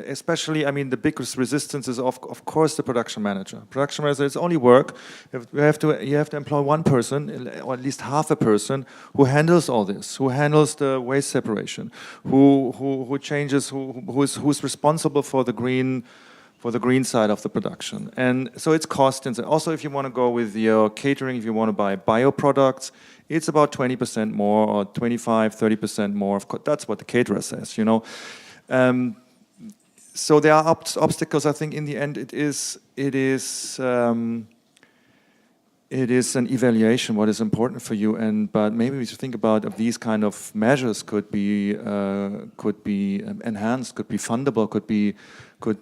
especially, I mean, the biggest resistance is of course the production manager. Production manager is only work. You have to employ one person, or at least half a person, who handles all this, who handles the waste separation, who changes, who's responsible for the green side of the production. And so it's cost. And also, if you want to go with your catering, if you want to buy bio products, it's about 20% more or 25, 30% more. Of course, that's what the caterer says, you know. So there are obstacles. I think in the end, it is an evaluation what is important for you. But maybe we should think about if these kind of measures could be enhanced, could be fundable, could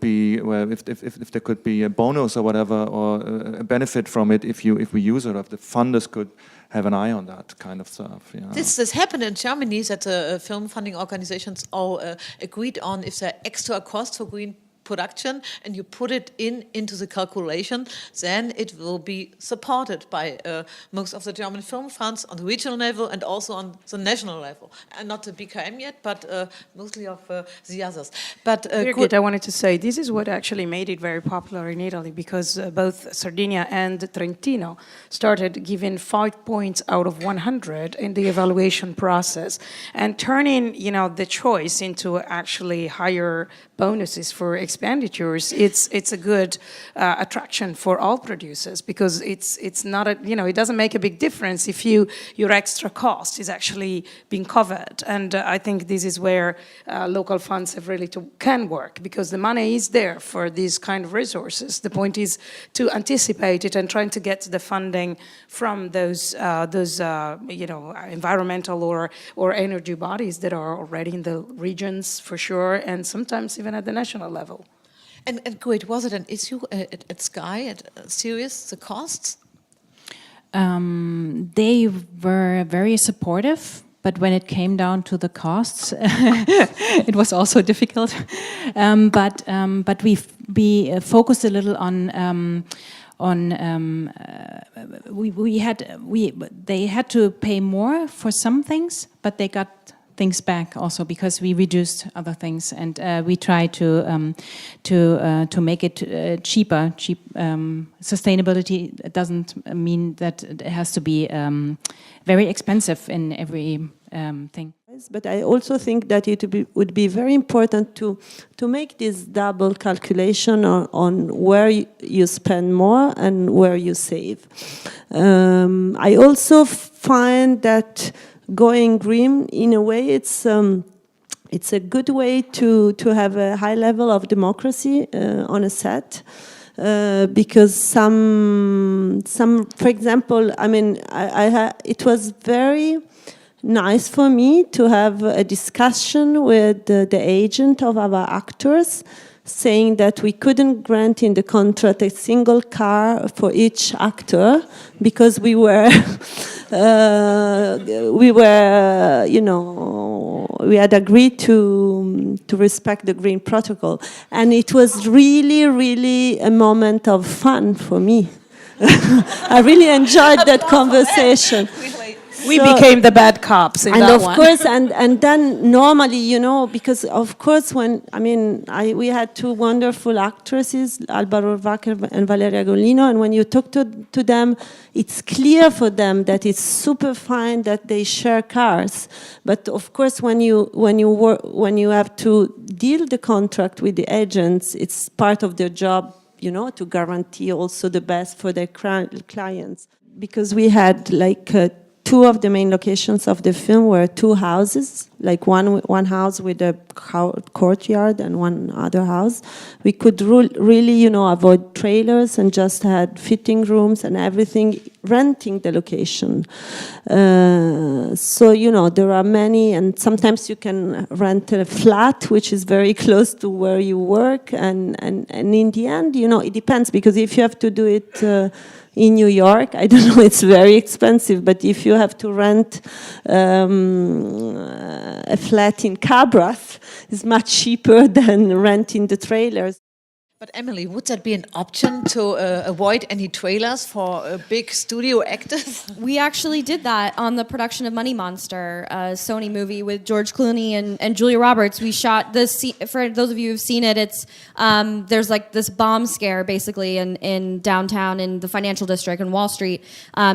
be well, if there could be a bonus or whatever, or a benefit from it if we use it, or if the funders could have an eye on that kind of stuff. Yeah. This happened in Germany, that the film funding organizations all agreed on if there are extra costs for green production and you put it into the calculation, then it will be supported by most of the German film funds on the regional level and also on the national level. And not the BKM yet, but mostly of the others. But Birgit, I wanted to say, this is what actually made it very popular in Italy, because both Sardinia and Trentino started giving 5 points out of 100 in the evaluation process, and turning, you know, the choice into actually higher bonuses for expenditures. It's a good attraction for all producers, because it's not a, you know, it doesn't make a big difference if your extra cost is actually being covered. And I think this is where local funds have really can work, because the money is there for these kind of resources. The point is to anticipate it and trying to get the funding from those you know, environmental or energy bodies that are already in the regions for sure, and sometimes even at the national level. And great, was it an issue at Sky, at Sirius, the costs? They were very supportive, but when it came down to the costs, it was also difficult. But we focused a little on they had to pay more for some things, but they got things back also because we reduced other things, and we try to make it cheaper. Sustainability doesn't mean that it has to be very expensive in every thing. But I also think that it would be very important to make this double calculation on where you spend more and where you save. I also find that going green, in a way, it's a good way to have a high level of democracy on a set, because some, for example, I mean, it was very nice for me to have a discussion with the agent of our actors, saying that we couldn't grant in the contract a single car for each actor, because we were, you know, we had agreed to respect the green protocol, and it was really, really a moment of fun for me. I really enjoyed that conversation. We became the bad cops in that one. And of course, and then normally, you know, because of course when, I mean, we had two wonderful actresses, Alba Rohrwacher and Valeria Golino, and when you talk to them, it's clear for them that it's super fine that they share cars. But of course, when you have to deal the contract with the agents, it's part of their job, you know, to guarantee also the best for their clients. Because we had like two of the main locations of the film were two houses, like one house with a courtyard and one other house. We could really, you know, avoid trailers and just had fitting rooms and everything, renting the location. So, you know, there are many, and sometimes you can rent a flat, which is very close to where you work. And in the end, you know, it depends, because if you have to do it in New York, I don't know, it's very expensive, but if you have to rent a flat in Cabras, it's much cheaper than renting the trailers. But Emellie, would that be an option to avoid any trailers for big studio actors? We actually did that on the production of Money Monster, a Sony movie with George Clooney and Julia Roberts. We shot this, for those of you who've seen it, it's there's like this bomb scare basically in downtown in the financial district in Wall Street.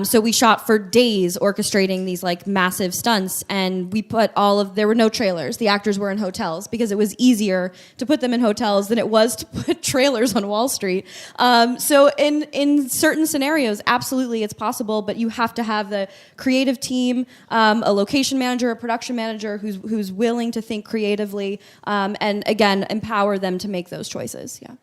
So we shot for days orchestrating these like massive stunts, and we put there were no trailers. The actors were in hotels because it was easier to put them in hotels than it was to put trailers on Wall Street. So in certain scenarios, absolutely it's possible, but you have to have the creative team, a location manager, a production manager who's willing to think creatively, and again, empower them to make those choices. Yeah.